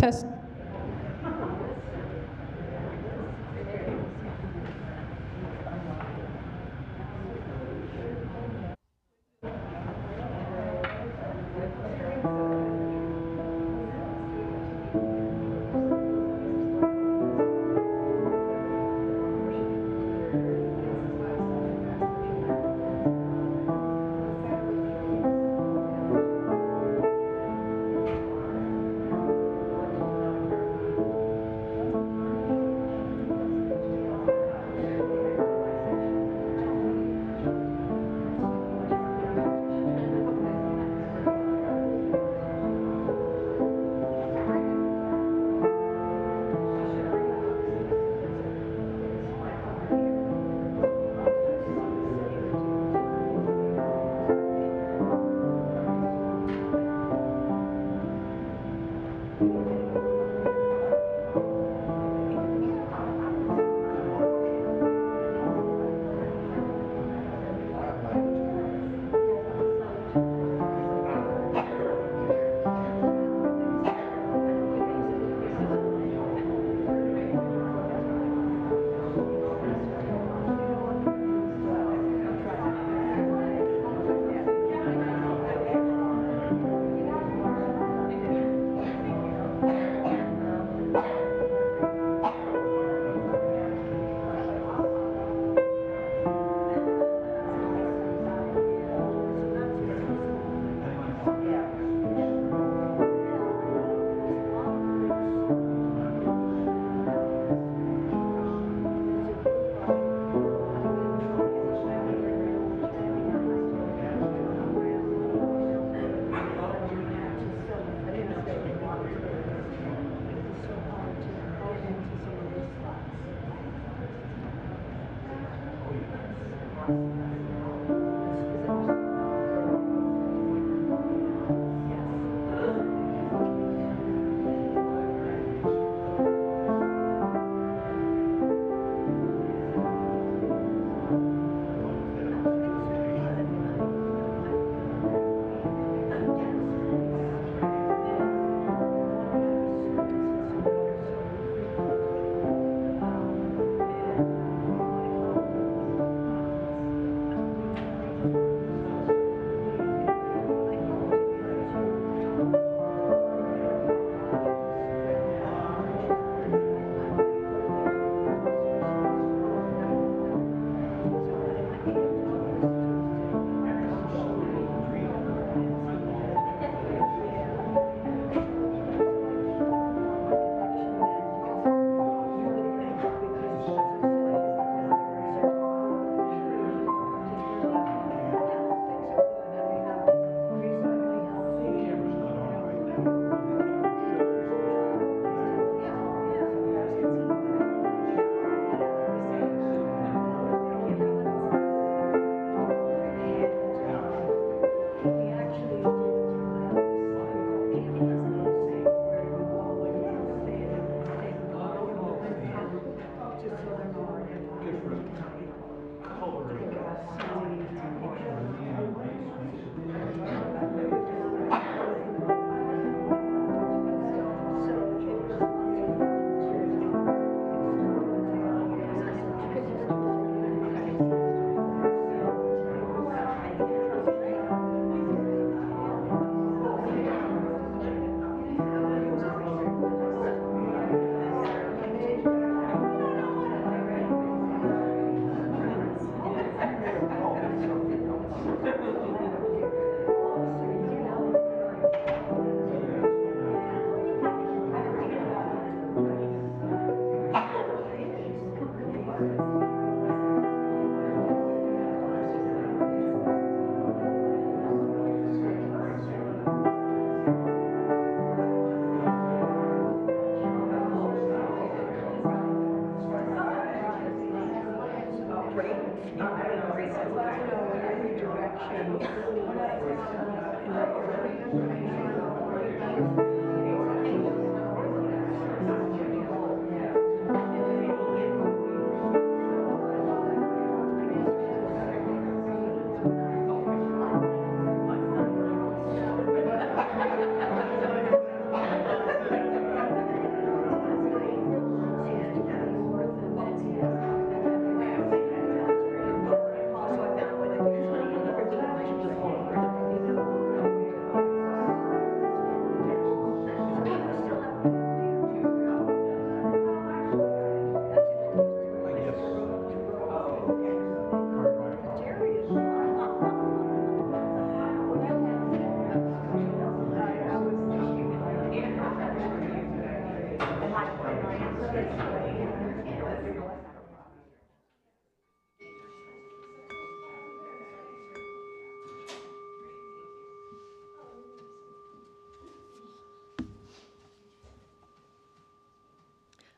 Test.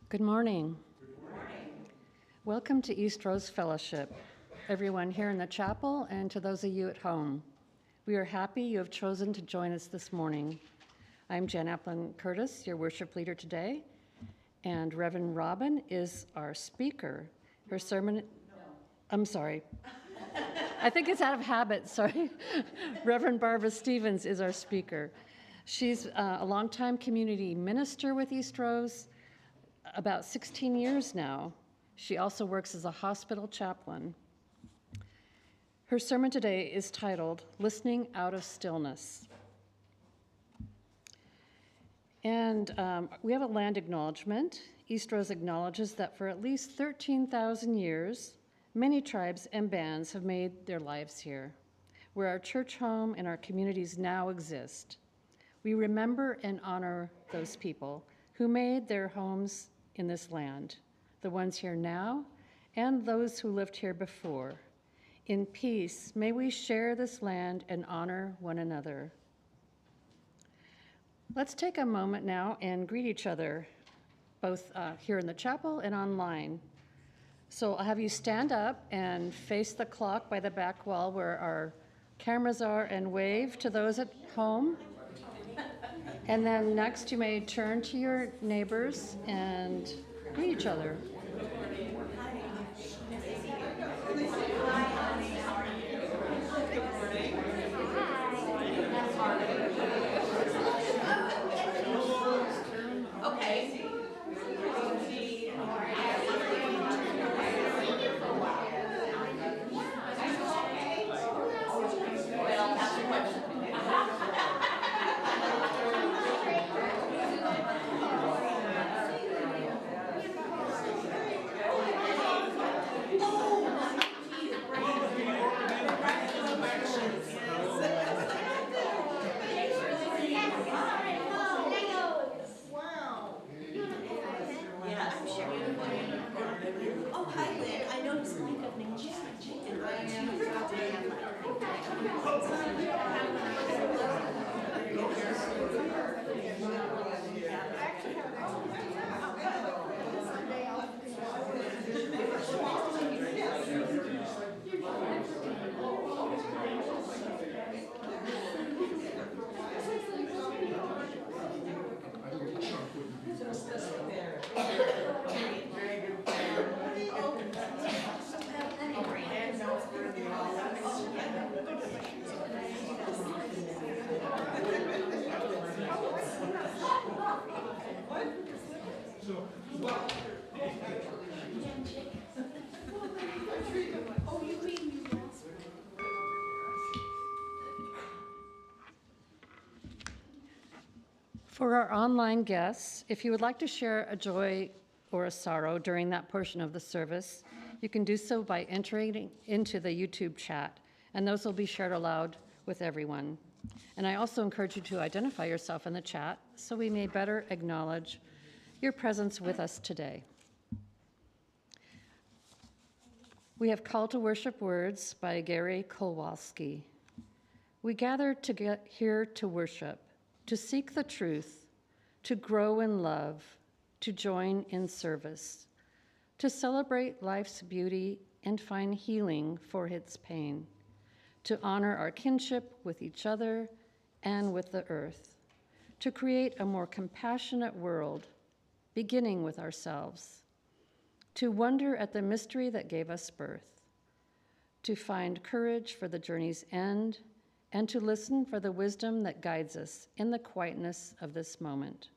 Good morning. Good morning. Welcome to Eastrose Fellowship, everyone here in the chapel and to those of you at home. We are happy you have chosen to join us this morning. I'm Jan Applin Curtis, your worship leader today, and Reverend Robin is our speaker. Her sermon, I'm sorry. I think it's out of habit, sorry. Reverend Barbara Stevens is our speaker. She's a longtime community minister with Eastrose, about 16 years now. She also works as a hospital chaplain. Her sermon today is titled, Listening Out of Stillness. And we have a land acknowledgement. Eastrose acknowledges that for at least 13,000 years, many tribes and bands have made their lives here, where our church home and our communities now exist. We remember and honor those people who made their homes in this land, the ones here now and those who lived here before. In peace, may we share this land and honor one another. Let's take a moment now and greet each other, both here in the chapel and online. So I'll have you stand up and face the clock by the back wall where our cameras are and wave to those at home. And then next you may turn to your neighbors and greet each other. For our online guests, if you would like to share a joy or a sorrow during that portion of the service, you can do so by entering into the YouTube chat, and those will be shared aloud with everyone. And I also encourage you to identify yourself in the chat so we may better acknowledge your presence with us today. We have Call to Worship words by Gary Kowalski. We gather here to worship, to seek the truth, to grow in love, to join in service, to celebrate life's beauty and find healing for its pain, to honor our kinship with each other and with the earth, to create a more compassionate world, beginning with ourselves, to wonder at the mystery that gave us birth, to find courage for the journey's end, and to listen for the wisdom that guides us in the quietness of this moment.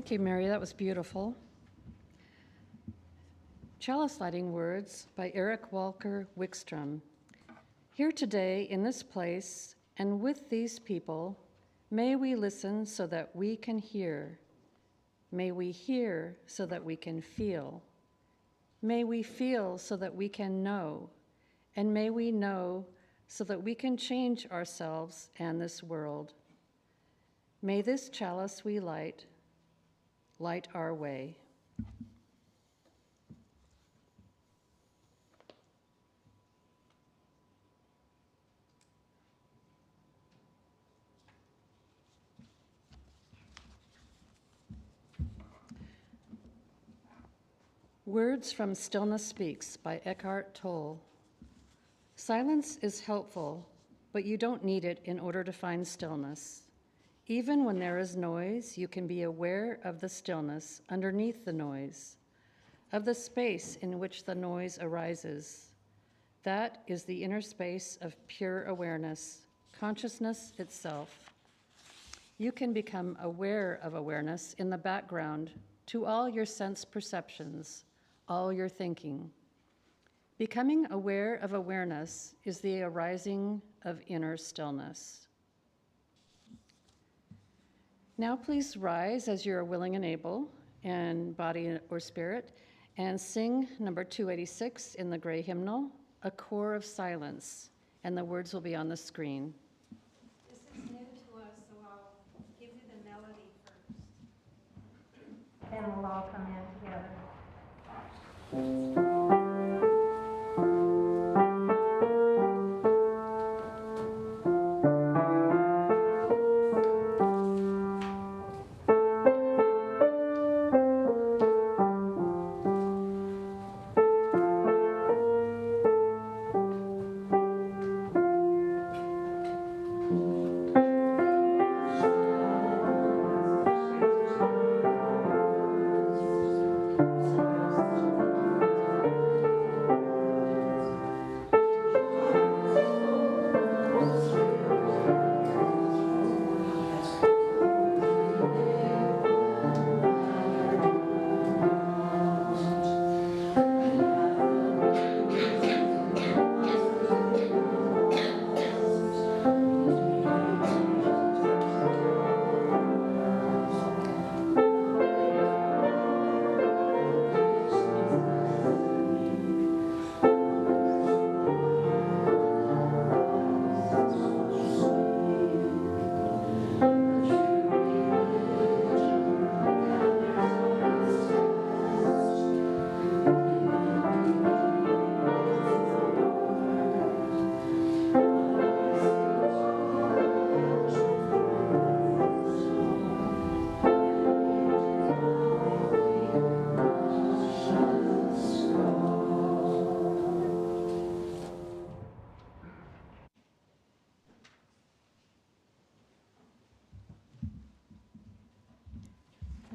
Thank you, Mary. That was beautiful. Chalice Lighting Words by Eric Walker Wickstrom. Here today in this place and with these people, may we listen so that we can hear. May we hear so that we can feel. May we feel so that we can know. And may we know so that we can change ourselves and this world. May this chalice we light our way. Words from Stillness Speaks by Eckhart Tolle. Silence is helpful, but you don't need it in order to find stillness. Even when there is noise, you can be aware of the stillness underneath the noise, of the space in which the noise arises. That is the inner space of pure awareness, consciousness itself. You can become aware of awareness in the background to all your sense perceptions, all your thinking. Becoming aware of awareness is the arising of inner stillness. Now please rise as you are willing and able, in body or spirit, and sing number 286 in the gray hymnal, A Core of Silence, and the words will be on the screen. This is new to us, so I'll give you the melody first. Then we'll all come in together.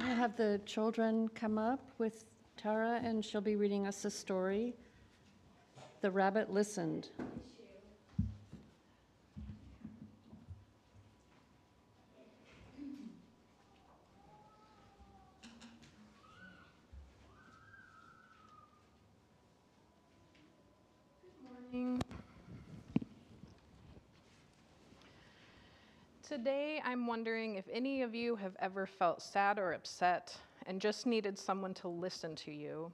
I'll have the children come up with Tara, and she'll be reading us a story. The Rabbit Listened. Today, I'm wondering if any of you have ever felt sad or upset and just needed someone to listen to you.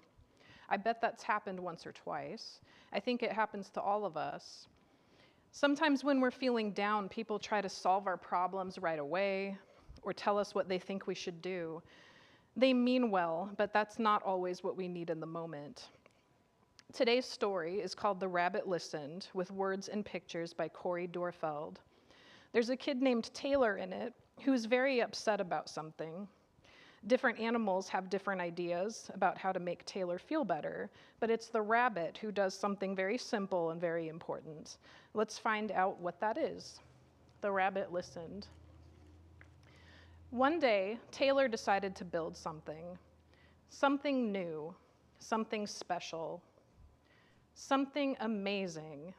I bet that's happened once or twice. I think it happens to all of us. Sometimes when we're feeling down, people try to solve our problems right away or tell us what they think we should do. They mean well, but that's not always what we need in the moment. Today's story is called The Rabbit Listened, with words and pictures by Corey Dorfeld. There's a kid named Taylor in it who's very upset about something. Different animals have different ideas about how to make Taylor feel better, but it's the rabbit who does something very simple and very important. Let's find out what that is. The rabbit listened. One day, Taylor decided to build something new, something special, something amazing.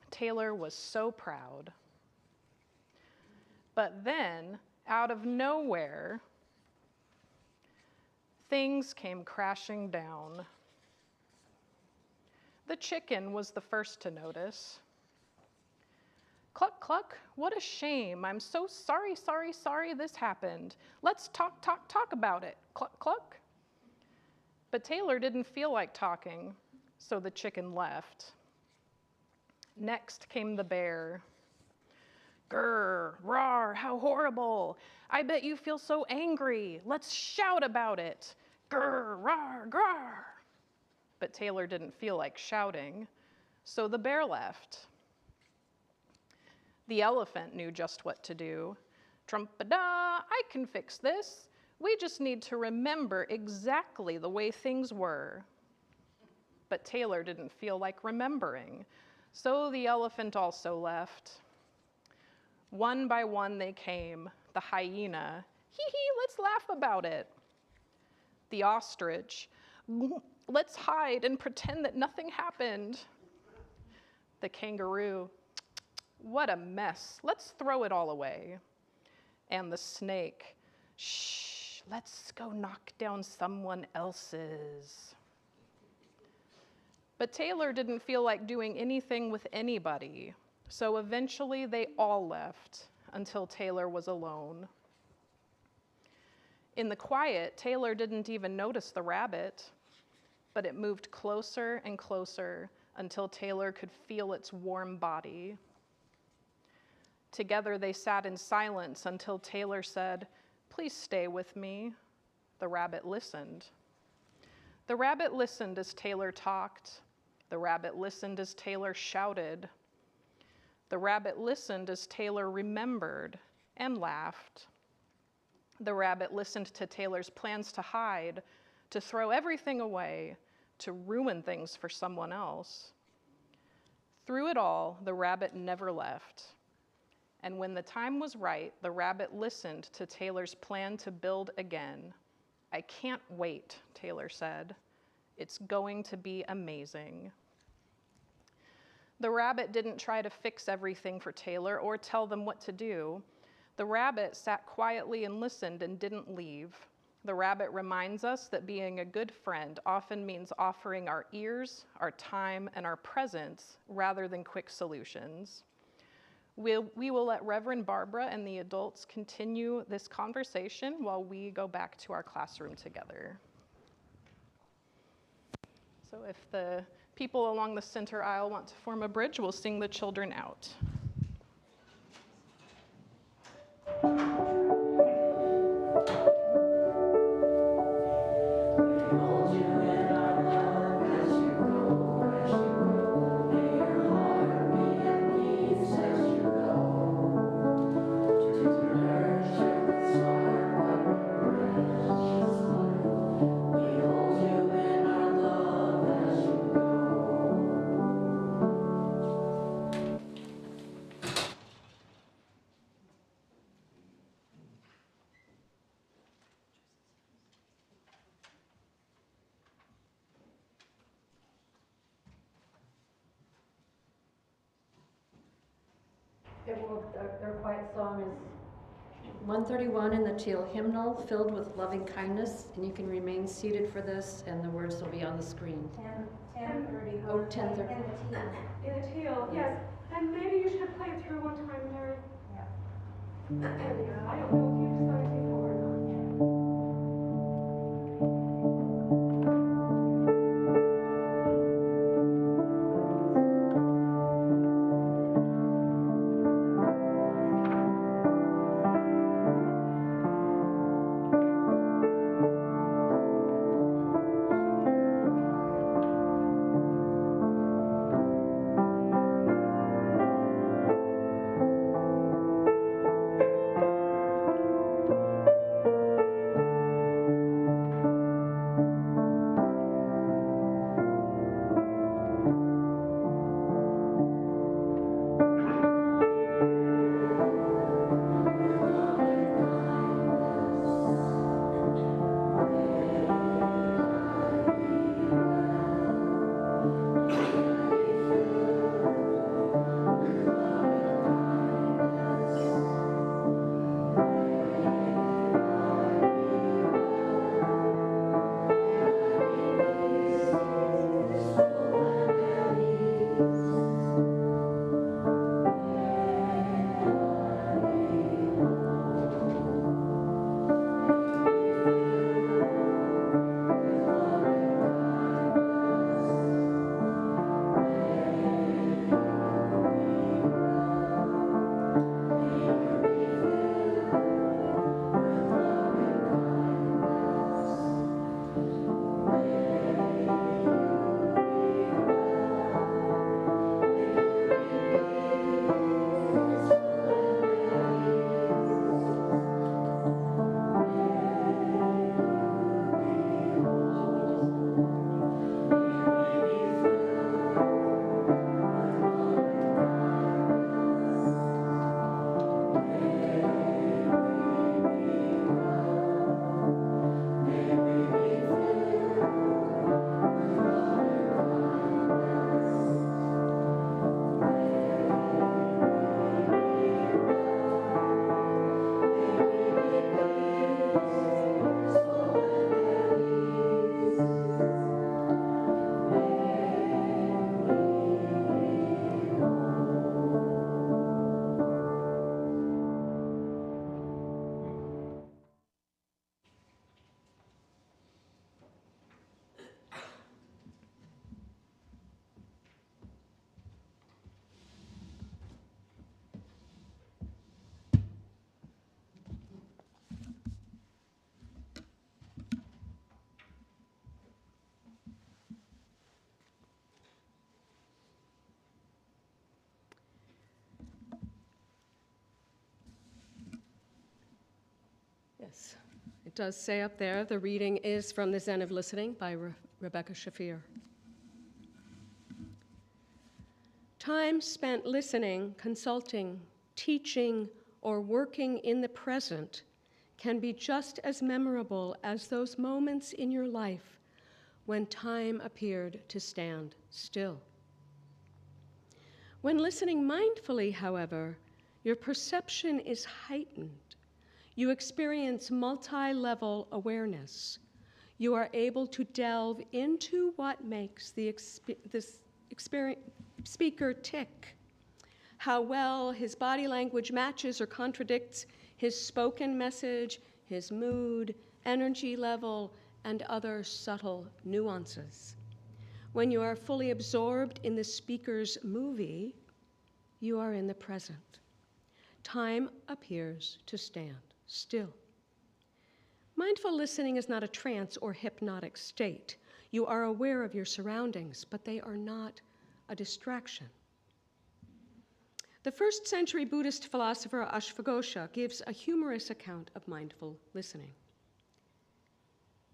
Taylor was so proud. But then, out of nowhere, Things came crashing down. The chicken was the first to notice. Cluck, cluck, what a shame. I'm so sorry this happened. Let's talk about it. Cluck, cluck. But Taylor didn't feel like talking, so the chicken left. Next came the bear. Grr, rawr, how horrible. I bet you feel so angry. Let's shout about it. Grr, rawr, grr. But Taylor didn't feel like shouting, so the bear left. The elephant knew just what to do. Trumpa-da, I can fix this. We just need to remember exactly the way things were. But Taylor didn't feel like remembering, so the elephant also left. One by one they came, the hyena, hee, let's laugh about it. The ostrich, let's hide and pretend that nothing happened. The kangaroo, what a mess, let's throw it all away. And the snake, shh, let's go knock down someone else's. But Taylor didn't feel like doing anything with anybody, so eventually they all left until Taylor was alone. In the quiet, Taylor didn't even notice the rabbit, but it moved closer and closer until Taylor could feel its warm body. Together they sat in silence until Taylor said, "Please stay with me." The rabbit listened. The rabbit listened as Taylor talked. The rabbit listened as Taylor shouted. The rabbit listened as Taylor remembered and laughed. The rabbit listened to Taylor's plans to hide, to throw everything away, to ruin things for someone else. Through it all, the rabbit never left. And when the time was right, the rabbit listened to Taylor's plan to build again. I can't wait, Taylor said. It's going to be amazing. The rabbit didn't try to fix everything for Taylor or tell them what to do. The rabbit sat quietly and listened and didn't leave. The rabbit reminds us that being a good friend often means offering our ears, our time, and our presence rather than quick solutions. We will let Reverend Barbara and the adults continue this conversation while we go back to our classroom together. So if the people along the center aisle want to form a bridge, we'll sing the children out. Their quiet song is 131 in the teal hymnal, filled with loving kindness, and you can remain seated for this, and the words will be on the screen. 10:30. Oh, 10:30. In the teal. In the teal, yes. And maybe you should play it through one time, Mary. Yeah. I don't know if you've sung it before or not. Yes, it does say up there, the reading is from The Zen of Listening by Rebecca Shafir. Time spent listening, consulting, teaching, or working in the present can be just as memorable as those moments in your life when time appeared to stand still. When listening mindfully, however, your perception is heightened. You experience multi-level awareness. You are able to delve into what makes the speaker tick, how well his body language matches or contradicts his spoken message, his mood, energy level, and other subtle nuances. When you are fully absorbed in the speaker's movie, you are in the present. Time appears to stand still. Mindful listening is not a trance or hypnotic state. You are aware of your surroundings, but they are not a distraction. The first century Buddhist philosopher Ashvaghosha gives a humorous account of mindful listening.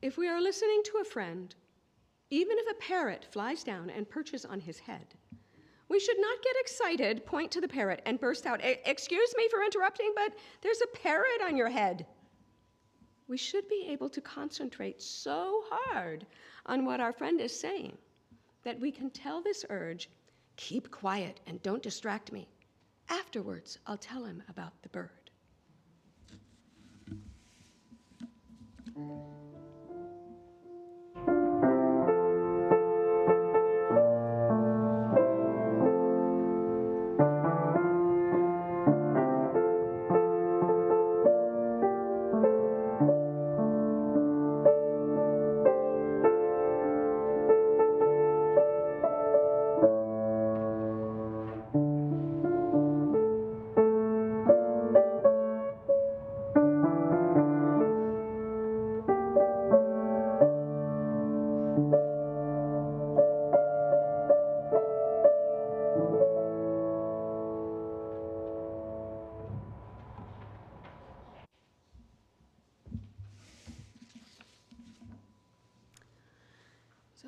If we are listening to a friend, even if a parrot flies down and perches on his head, we should not get excited, point to the parrot, and burst out, "Excuse me for interrupting, but there's a parrot on your head." We should be able to concentrate so hard on what our friend is saying that we can tell this urge, "Keep quiet and don't distract me. Afterwards, I'll tell him about the bird."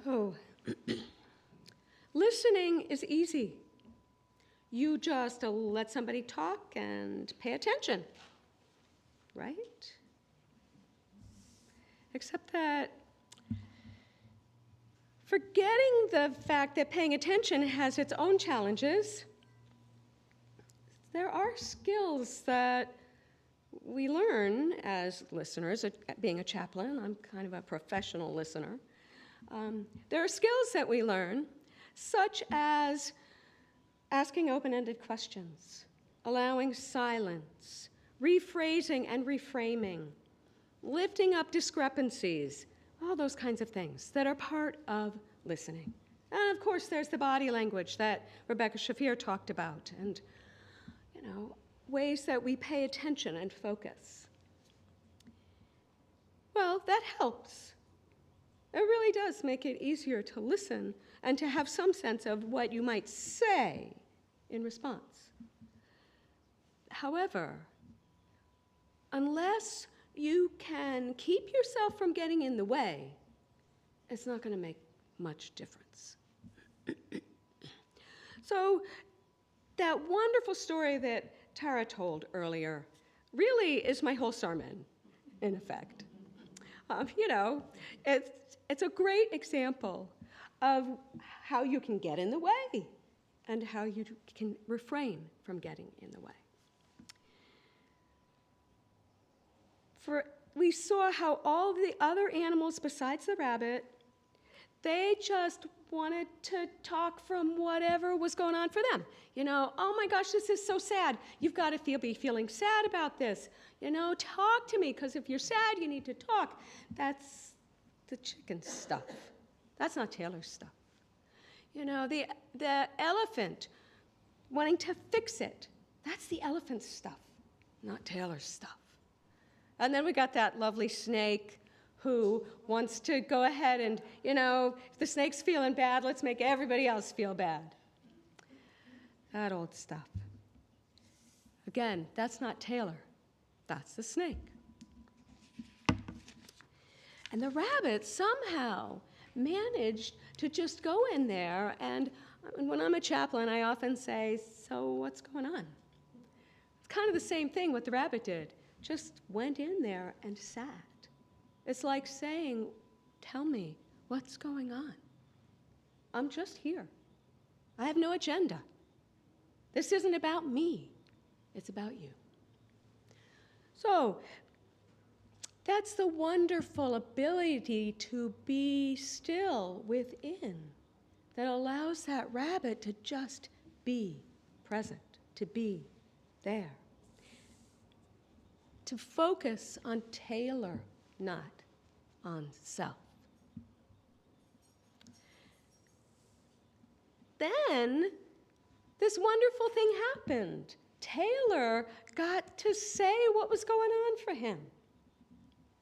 So, listening is easy. You just let somebody talk and pay attention, right? Except that forgetting the fact that paying attention has its own challenges, there are skills that we learn as listeners. Being a chaplain, I'm kind of a professional listener. There are skills that we learn, such as asking open-ended questions, allowing silence, rephrasing and reframing, lifting up discrepancies, all those kinds of things that are part of listening. And of course, there's the body language that Rebecca Shafir talked about, and ways that we pay attention and focus. Well, that helps. It really does make it easier to listen and to have some sense of what you might say in response. However, unless you can keep yourself from getting in the way, it's not going to make much difference. So that wonderful story that Tara told earlier really is my whole sermon, in effect. It's a great example of how you can get in the way and how you can refrain from getting in the way. We saw how all the other animals besides the rabbit, they just wanted to talk from whatever was going on for them. Oh my gosh, this is so sad. You've got to be feeling sad about this. Talk to me, because if you're sad, you need to talk. That's the chicken stuff. That's not Taylor's stuff. The elephant wanting to fix it, that's the elephant's stuff, not Taylor's stuff. And then we got that lovely snake who wants to go ahead and, if the snake's feeling bad, let's make everybody else feel bad. That old stuff. Again, that's not Taylor. That's the snake. And the rabbit somehow managed to just go in there, and when I'm a chaplain, I often say, so what's going on? It's kind of the same thing what the rabbit did. Just went in there and sat. It's like saying, tell me, what's going on? I'm just here. I have no agenda. This isn't about me. It's about you. So, that's the wonderful ability to be still within that allows that rabbit to just be present, to be there. To focus on Taylor, not on self. Then this wonderful thing happened. Taylor got to say what was going on for him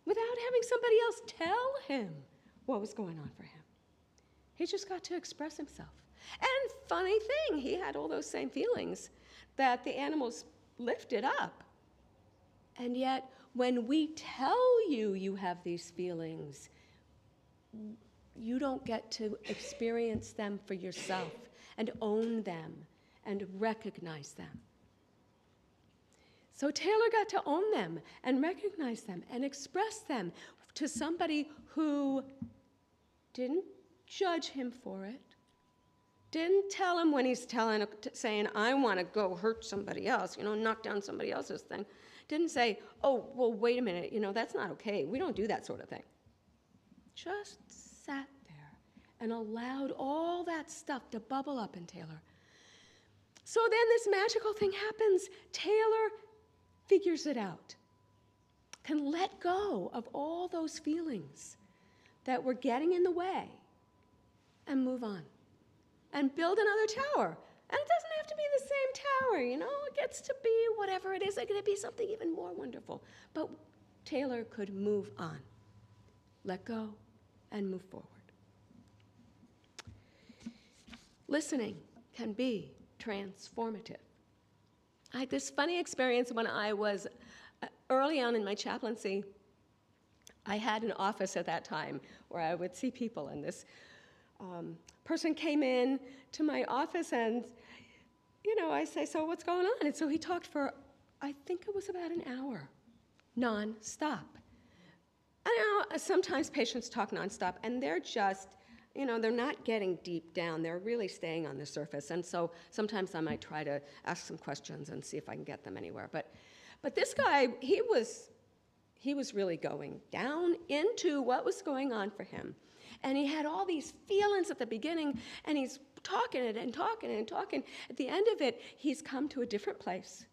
without having somebody else tell him what was going on for him. He just got to express himself. And funny thing, he had all those same feelings that the animals lifted up. And yet, when we tell you you have these feelings, you don't get to experience them for yourself and own them and recognize them. So Taylor got to own them and recognize them and express them to somebody who didn't judge him for it, didn't tell him when he's saying, I want to go hurt somebody else, knock down somebody else's thing. Didn't say, oh, well, wait a minute, that's not okay. We don't do that sort of thing. Just sat there and allowed all that stuff to bubble up in Taylor. So then this magical thing happens. Taylor figures it out, can let go of all those feelings that were getting in the way and move on and build another tower. And it doesn't have to be the same tower, it gets to be whatever it is. It's going to be something even more wonderful. But Taylor could move on, let go, and move forward. Listening can be transformative. I had this funny experience when I was early on in my chaplaincy. I had an office at that time where I would see people, and this person came in to my office, and I say, so what's going on? And so he talked for, I think it was about an hour, non-stop. I know sometimes patients talk non-stop, and they're just, they're not getting deep down. They're really staying on the surface. And so sometimes I might try to ask some questions and see if I can get them anywhere. But this guy, he was really going down into what was going on for him. And he had all these feelings at the beginning, and he's talking it and talking and talking. At the end of it, he's come to a different place.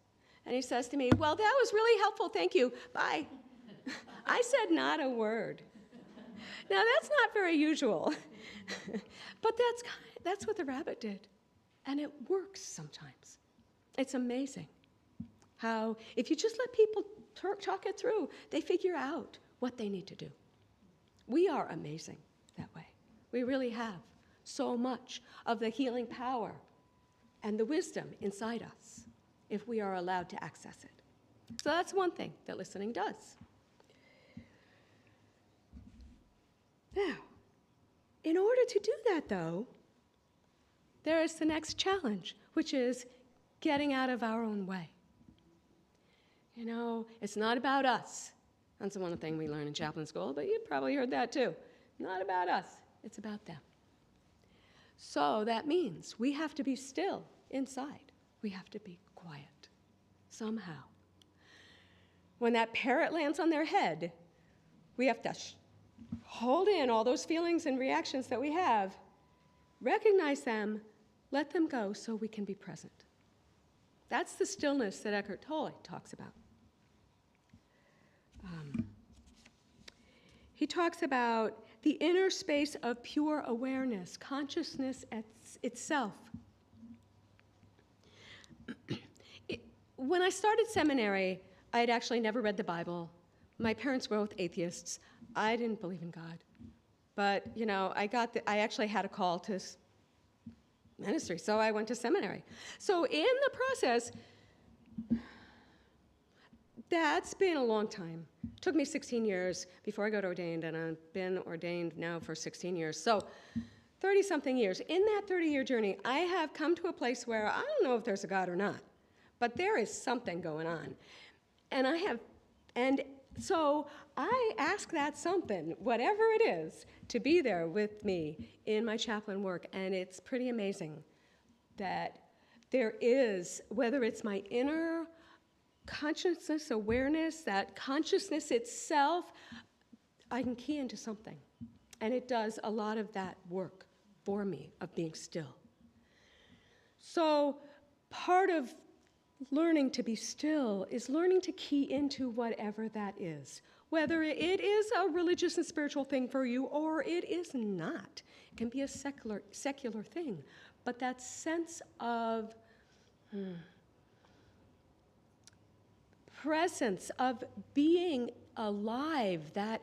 And he says to me, well, that was really helpful. Thank you. Bye. I said not a word. Now, that's not very usual. But that's what the rabbit did. And it works sometimes. It's amazing how if you just let people talk it through, they figure out what they need to do. We are amazing that way. We really have so much of the healing power and the wisdom inside us if we are allowed to access it. So that's one thing that listening does. Now, in order to do that, though, there is the next challenge, which is getting out of our own way. It's not about us. That's one thing we learn in chaplain school, but you've probably heard that too. Not about us, it's about them. So that means we have to be still inside. We have to be quiet somehow. When that parrot lands on their head, we have to hold in all those feelings and reactions that we have, recognize them, let them go so we can be present. That's the stillness that Eckhart Tolle talks about. He talks about the inner space of pure awareness, consciousness itself. When I started seminary, I had actually never read the Bible. My parents were both atheists. I didn't believe in God. But, I actually had a call to ministry, so I went to seminary. So in the process, that's been a long time. It took me 16 years before I got ordained, and I've been ordained now for 16 years. So 30-something years. In that 30-year journey, I have come to a place where I don't know if there's a God or not, but there is something going on. And so I ask that something, whatever it is, to be there with me in my chaplain work, and it's pretty amazing that there is, whether it's my inner consciousness, awareness, that consciousness itself, I can key into something. And it does a lot of that work for me of being still. So part of learning to be still is learning to key into whatever that is, whether it is a religious and spiritual thing for you or it is not. It can be a secular thing, but that sense of presence, of being alive, that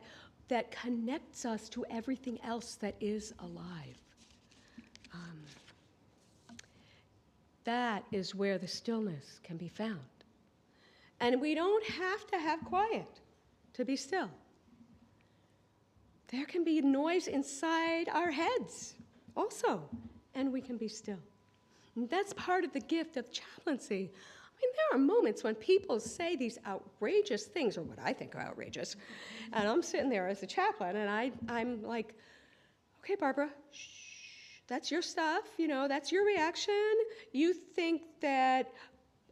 connects us to everything else that is alive. That is where the stillness can be found. And we don't have to have quiet to be still. There can be noise inside our heads also, and we can be still. And that's part of the gift of chaplaincy. I mean, there are moments when people say these outrageous things, or what I think are outrageous, and I'm sitting there as a chaplain, and I'm like, okay, Barbara, shh. That's your stuff, that's your reaction. You think that,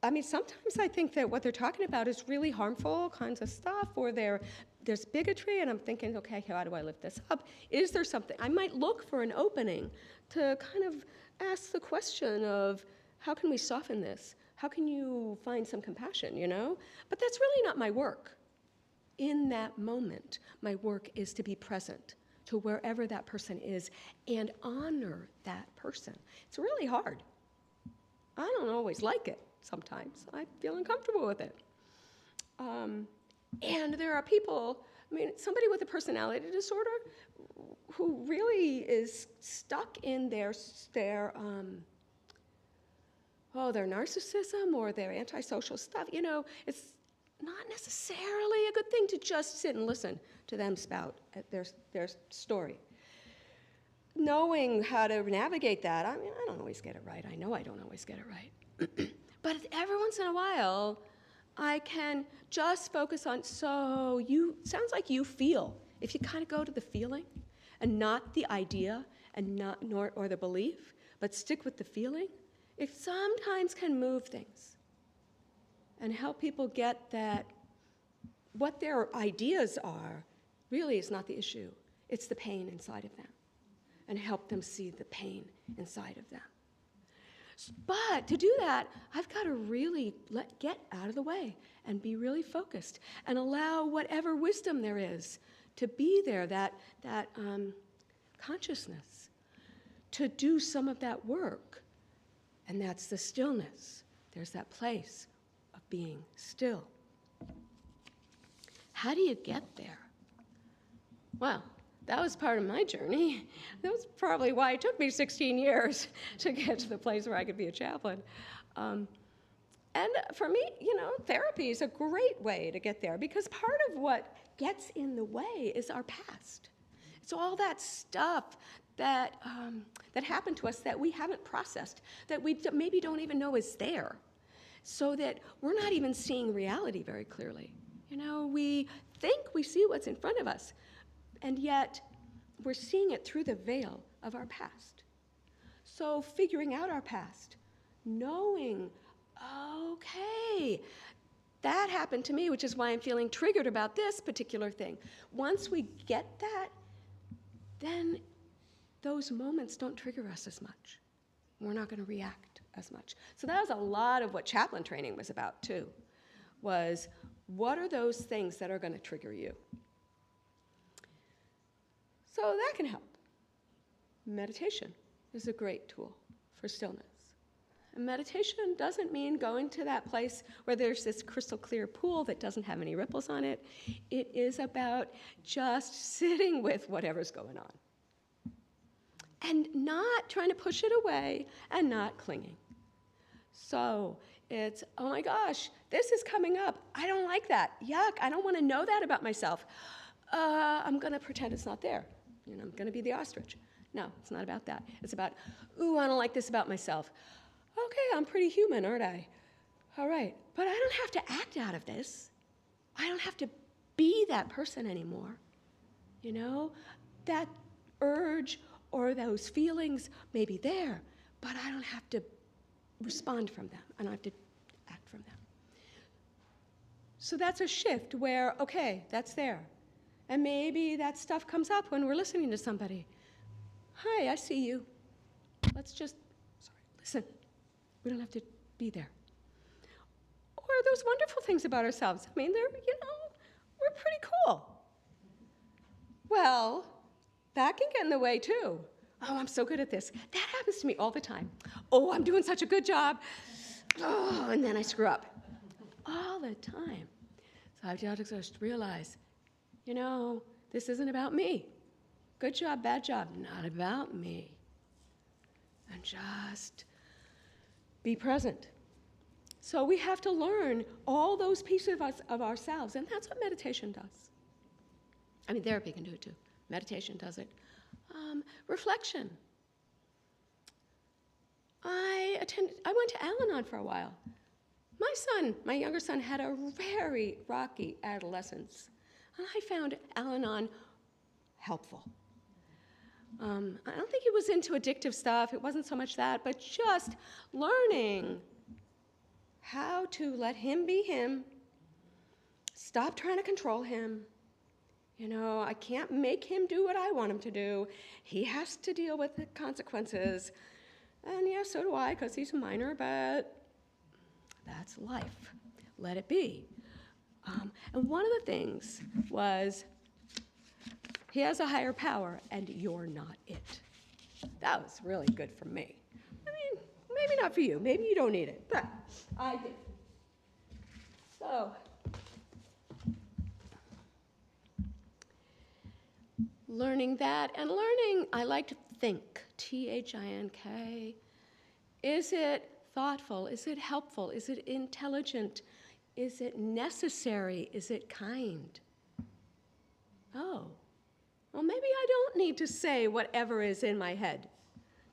sometimes I think that what they're talking about is really harmful kinds of stuff, or there's bigotry, and I'm thinking, okay, how do I lift this up? Is there something? I might look for an opening to kind of ask the question of, how can we soften this? How can you find some compassion, But that's really not my work. In that moment, my work is to be present to wherever that person is and honor that person. It's really hard. I don't always like it sometimes. I feel uncomfortable with it. And there are people, somebody with a personality disorder who really is stuck in their narcissism or their antisocial stuff. It's not necessarily a good thing to just sit and listen to them spout their story. Knowing how to navigate that, I don't always get it right. I know I don't always get it right. But every once in a while, I can just focus on, sounds like you feel. If you kind of go to the feeling and not the idea and or the belief, but stick with the feeling, it sometimes can move things and help people get that what their ideas are really is not the issue. It's the pain inside of them, and help them see the pain inside of them. But to do that, I've got to really get out of the way and be really focused and allow whatever wisdom there is to be there, that consciousness, to do some of that work. And that's the stillness. There's that place of being still. How do you get there? Well, that was part of my journey. That was probably why it took me 16 years to get to the place where I could be a chaplain. And for me, therapy is a great way to get there, because part of what gets in the way is our past. It's all that stuff that happened to us that we haven't processed, that we maybe don't even know is there, so that we're not even seeing reality very clearly. We think we see what's in front of us, and yet we're seeing it through the veil of our past. So figuring out our past, knowing, okay, that happened to me, which is why I'm feeling triggered about this particular thing. Once we get that, then those moments don't trigger us as much. We're not going to react as much. So that was a lot of what chaplain training was about, too, was what are those things that are going to trigger you? So that can help. Meditation is a great tool for stillness. And meditation doesn't mean going to that place where there's this crystal clear pool that doesn't have any ripples on it. It is about just sitting with whatever's going on and not trying to push it away and not clinging. So It's, oh my gosh, this is coming up. I don't like that. Yuck, I don't want to know that about myself. I'm going to pretend it's not there. I'm going to be the ostrich. No, it's not about that. It's about, ooh, I don't like this about myself. Okay, I'm pretty human, aren't I? All right, but I don't have to act out of this. I don't have to be that person anymore. That urge or those feelings may be there, but I don't have to respond from them. I don't have to act from them. So that's a shift where, okay, that's there. And maybe that stuff comes up when we're listening to somebody. Hi, I see you. Let's just, listen. We don't have to be there. Or those wonderful things about ourselves. I mean, we're pretty cool. Well, that can get in the way too. Oh, I'm so good at this. That happens to me all the time. Oh, I'm doing such a good job. Oh, and then I screw up. All the time. So I've got to just realize, this isn't about me. Good job, bad job, not about me. And just be present. So we have to learn all those pieces of ourselves, and that's what meditation does. I mean, therapy can do it too. Meditation does it. Reflection. I went to Al-Anon for a while. My younger son, had a very rocky adolescence, and I found Al-Anon helpful. I don't think he was into addictive stuff. It wasn't so much that, but just learning how to let him be him, stop trying to control him. I can't make him do what I want him to do. He has to deal with the consequences. And yeah, so do I, because he's a minor, but that's life. Let it be. And one of the things was, he has a higher power, and you're not it. That was really good for me. I mean, maybe not for you. Maybe you don't need it, but I did. So, learning that, and learning, I like to think, T-H-I-N-K. Is it thoughtful? Is it helpful? Is it intelligent? Is it necessary? Is it kind? Oh, well, maybe I don't need to say whatever is in my head,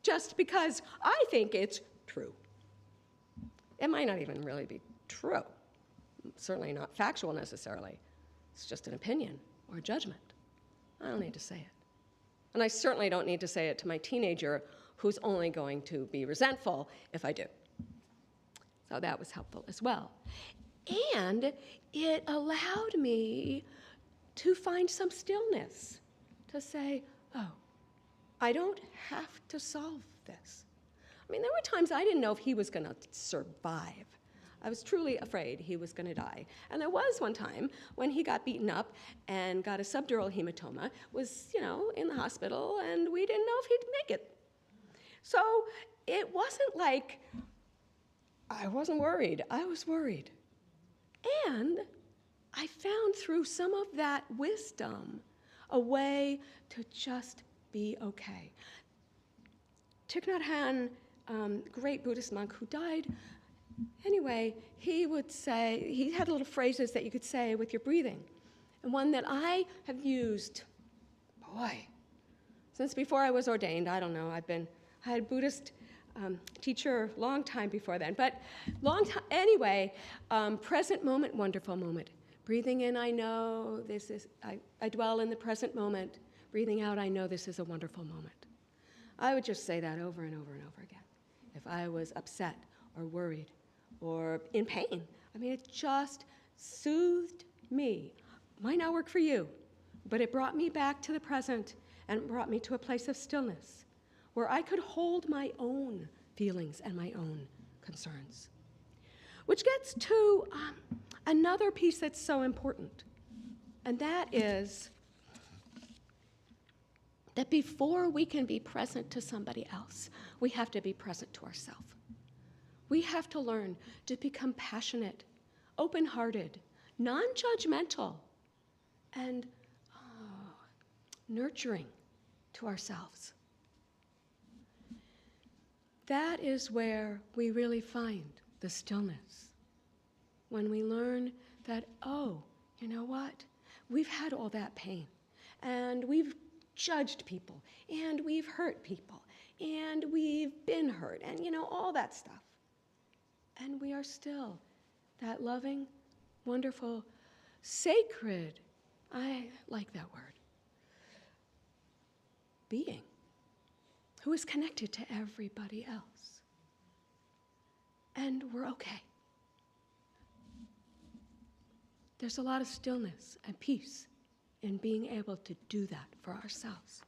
just because I think it's true. It might not even really be true. Certainly not factual necessarily. It's just an opinion or a judgment. I don't need to say it. And I certainly don't need to say it to my teenager, who's only going to be resentful if I do. So that was helpful as well. And it allowed me to find some stillness, to say, oh, I don't have to solve this. I mean, there were times I didn't know if he was going to survive. I was truly afraid he was going to die. And there was one time when he got beaten up and got a subdural hematoma, was, in the hospital, and we didn't know if he'd make it. So it wasn't like I wasn't worried. I was worried. And I found through some of that wisdom a way to just be okay. Thich Nhat Hanh, great Buddhist monk who died, anyway, he would say, he had little phrases that you could say with your breathing. And one that I have used, since before I was ordained. I don't know, I had a Buddhist teacher a long time before then, but anyway, present moment, wonderful moment. Breathing in, I know this is, I dwell in the present moment. Breathing out, I know this is a wonderful moment. I would just say that over and over and over again. If I was upset or worried or in pain, I mean, it just soothed me. Might not work for you, but it brought me back to the present and brought me to a place of stillness where I could hold my own feelings and my own concerns. Which gets to another piece that's so important, and that is that before we can be present to somebody else, we have to be present to ourselves. We have to learn to be compassionate, open-hearted, non-judgmental, and nurturing to ourselves. That is where we really find the stillness. When we learn that, oh, you know what? We've had all that pain, and we've judged people, and we've hurt people, and we've been hurt, and all that stuff. And we are still that loving, wonderful, sacred, I like that word, being who is connected to everybody else. And we're okay. There's a lot of stillness and peace in being able to do that for ourselves.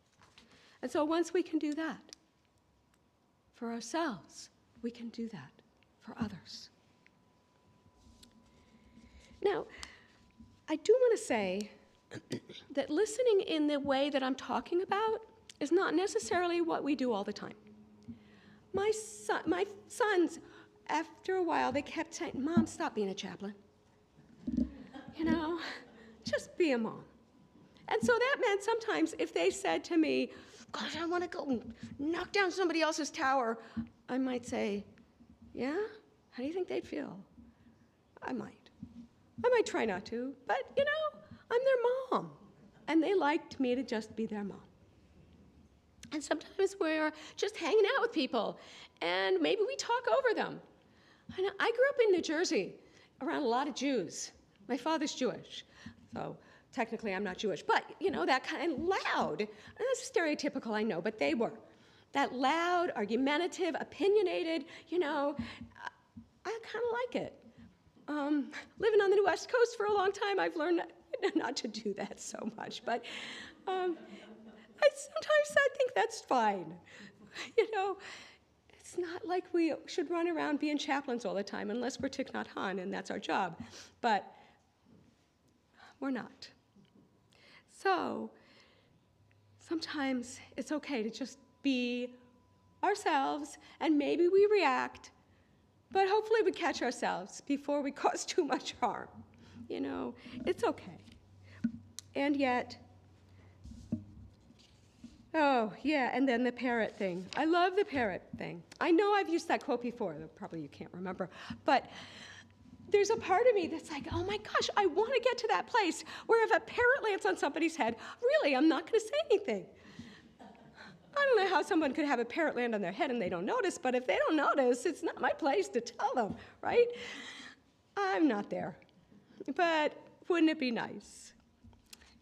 And so once we can do that for ourselves, we can do that for others. Now, I do want to say that listening in the way that I'm talking about is not necessarily what we do all the time. My sons, after a while, they kept saying, "Mom, stop being a chaplain. Just be a mom." And so that meant sometimes if they said to me, "Gosh, I want to go knock down somebody else's tower," I might say, "Yeah? How do you think they'd feel?" I might try not to, but I'm their mom. And they liked me to just be their mom. And sometimes we're just hanging out with people, and maybe we talk over them. I grew up in New Jersey around a lot of Jews. My father's Jewish, so technically I'm not Jewish, but that kind of loud. And that's stereotypical, I know, but they were. That loud, argumentative, opinionated, I kind of like it. Living on the West Coast for a long time, I've learned not to do that so much, but I think that's fine. It's not like we should run around being chaplains all the time unless we're Thich Nhat Hanh, and that's our job. But we're not. So sometimes it's okay to just be ourselves, and maybe we react, but hopefully we catch ourselves before we cause too much harm. It's okay. And yet, oh, yeah, and then the parrot thing. I love the parrot thing. I know I've used that quote before, though probably you can't remember, but there's a part of me that's like, oh my gosh, I want to get to that place where if a parrot lands on somebody's head, really, I'm not going to say anything. I don't know how someone could have a parrot land on their head and they don't notice, but if they don't notice, it's not my place to tell them, right? I'm not there. But wouldn't it be nice?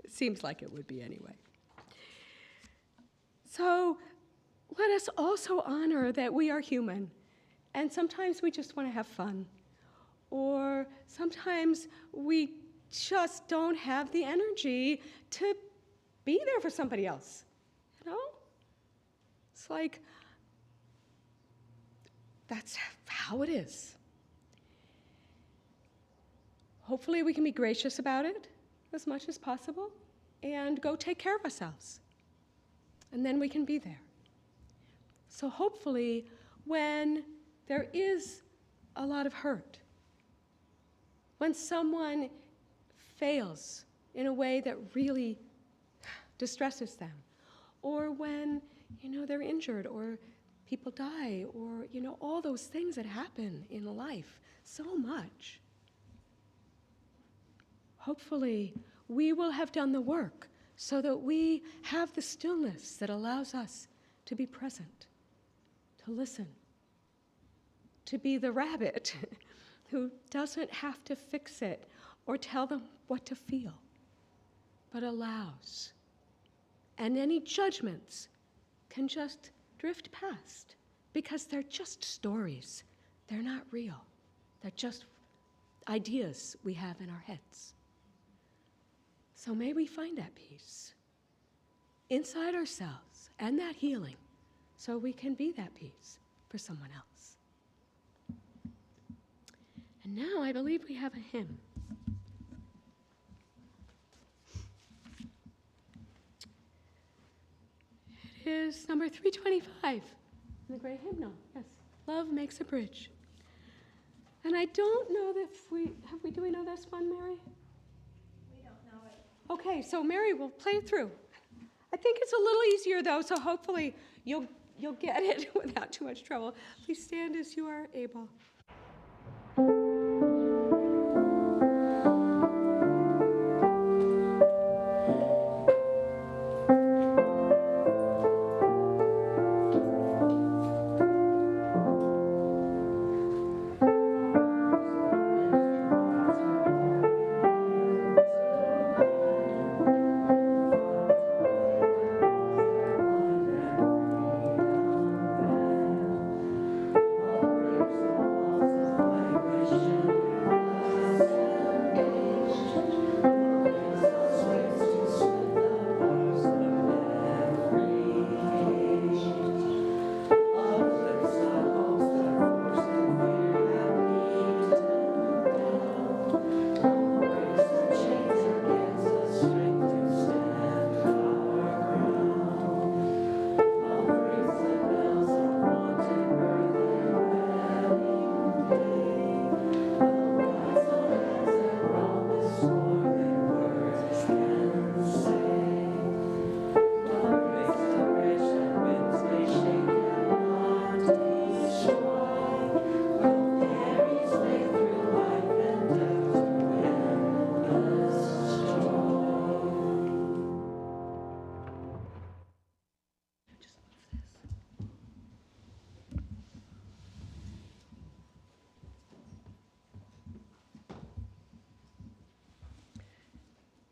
It seems like it would be anyway. So let us also honor that we are human, and sometimes we just want to have fun, or sometimes we just don't have the energy to be there for somebody else, It's like, that's how it is. Hopefully we can be gracious about it as much as possible and go take care of ourselves. And then we can be there. So hopefully when there is a lot of hurt, when someone fails in a way that really distresses them, or when they're injured, or people die, or all those things that happen in life so much, hopefully we will have done the work so that we have the stillness that allows us to be present, to listen, to be the rabbit who doesn't have to fix it or tell them what to feel, but allows. And any judgments can just drift past because they're just stories. They're not real. They're just ideas we have in our heads. So may we find that peace inside ourselves and that healing so we can be that peace for someone else. And now I believe we have a hymn. It is number 325 in the great hymnal. Yes, Love Makes a Bridge. And I don't know if do we know this one, Mary? We don't know it. Okay, so Mary will play it through. I think it's a little easier though, so hopefully you'll get it without too much trouble. Please stand as you are able.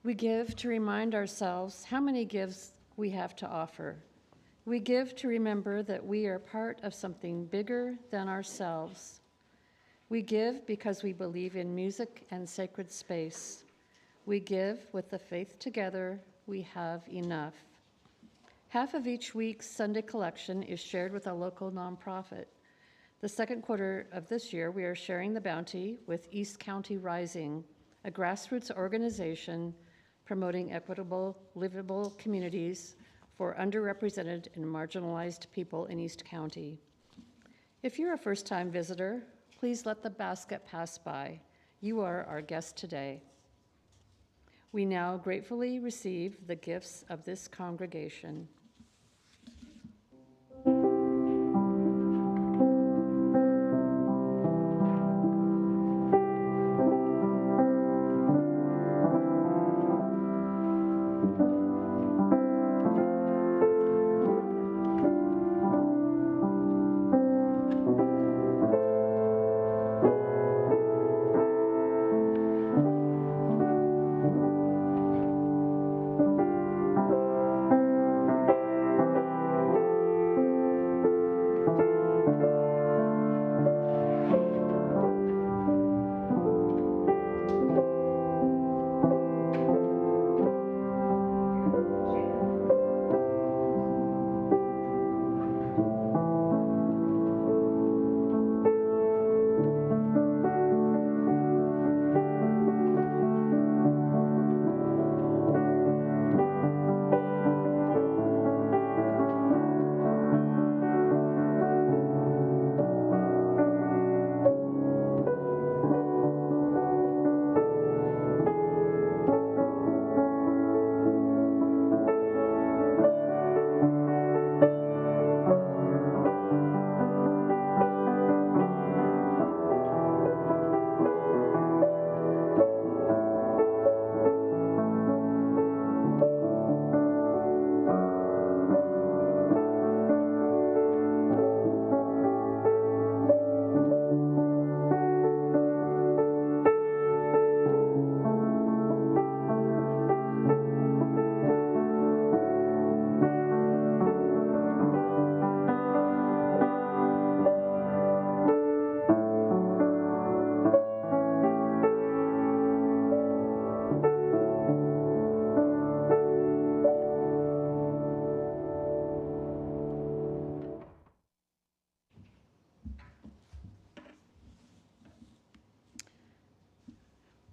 We give to remind ourselves how many gifts we have to offer. We give to remember that we are part of something bigger than ourselves. We give because we believe in music and sacred space. We give with the faith together we have enough. Half of each week's Sunday collection is shared with a local nonprofit. The second quarter of this year, we are sharing the bounty with East County Rising, a grassroots organization promoting equitable, livable communities for underrepresented and marginalized people in East County. If you're a first-time visitor, please let the basket pass by. You are our guest today. We now gratefully receive the gifts of this congregation.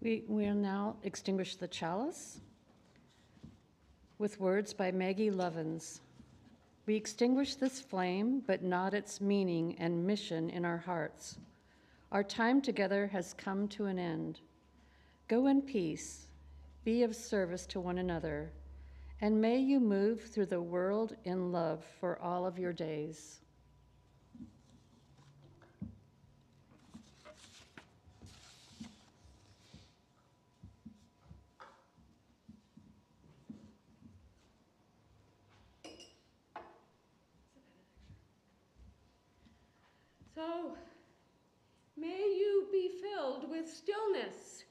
We will now extinguish the chalice with words by Maggie Lovins. We extinguish this flame, but not its meaning and mission in our hearts. Our time together has come to an end. Go in peace, be of service to one another, and may you move through the world in love for all of your days. So, may you be filled with stillness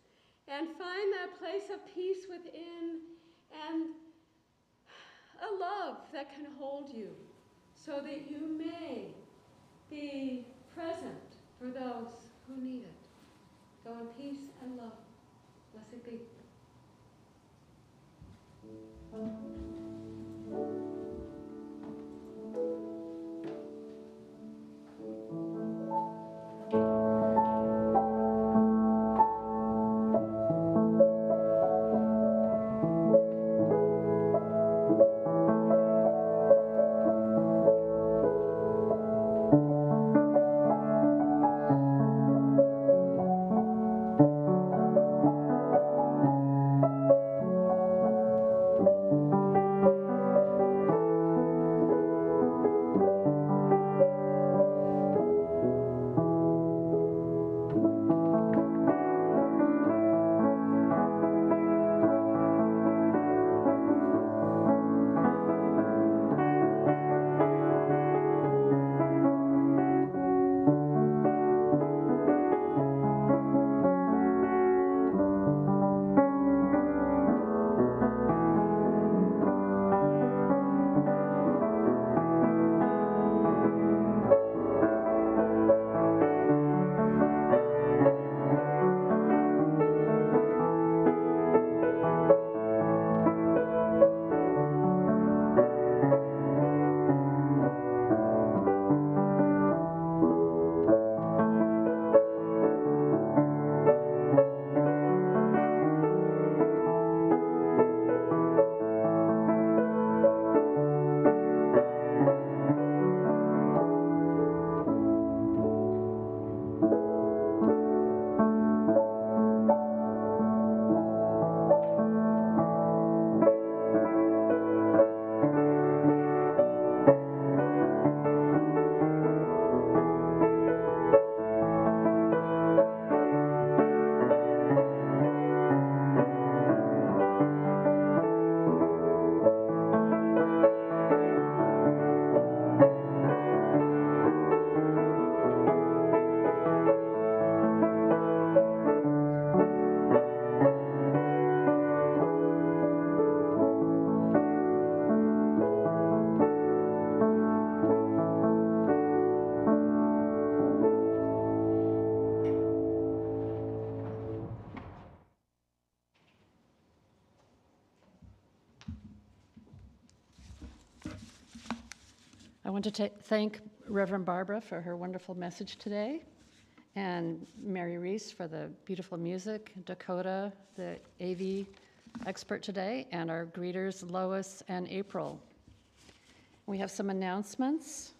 and find that place of peace within and a love that can hold you so that you may be present for those who need it. Go in peace and love. Blessed be. I want to thank Reverend Barbara for her wonderful message today, and Mary Reese for the beautiful music, Dakota, the AV expert today, and our greeters, Lois and April. We have some announcements.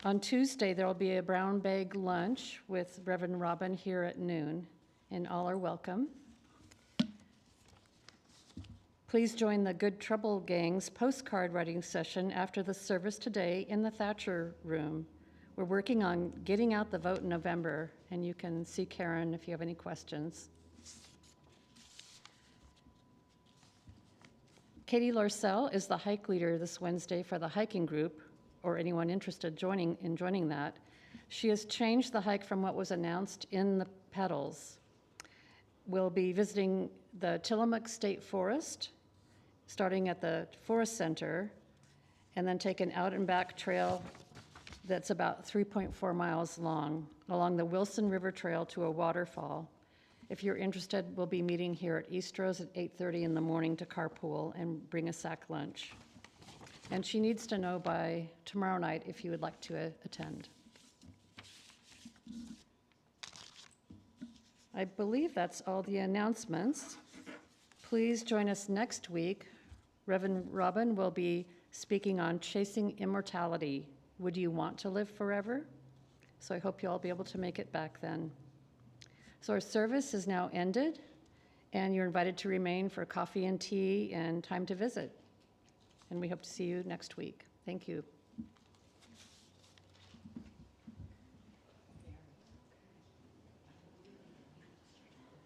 On Tuesday, there will be a brown bag lunch with Reverend Robin here at noon, and all are welcome. Please join the Good Trouble Gang's postcard writing session after the service today in the Thatcher Room. We're working on getting out the vote in November, and you can see Karen if you have any questions. Katie Larcell is the hike leader this Wednesday for the hiking group, or anyone interested in joining that. She has changed the hike from what was announced in the pedals. We'll be visiting the Tillamook State Forest, starting at the Forest Center, and then take an out and back trail that's about 3.4 miles long along the Wilson River Trail to a waterfall. If you're interested, we'll be meeting here at Eastrose at 8:30 in the morning to carpool and bring a sack lunch. And she needs to know by tomorrow night if you would like to attend. I believe that's all the announcements. Please join us next week. Reverend Robin will be speaking on chasing immortality. Would you want to live forever? So I hope you'll all be able to make it back then. So our service is now ended, and you're invited to remain for coffee and tea and time to visit. And we hope to see you next week. Thank you.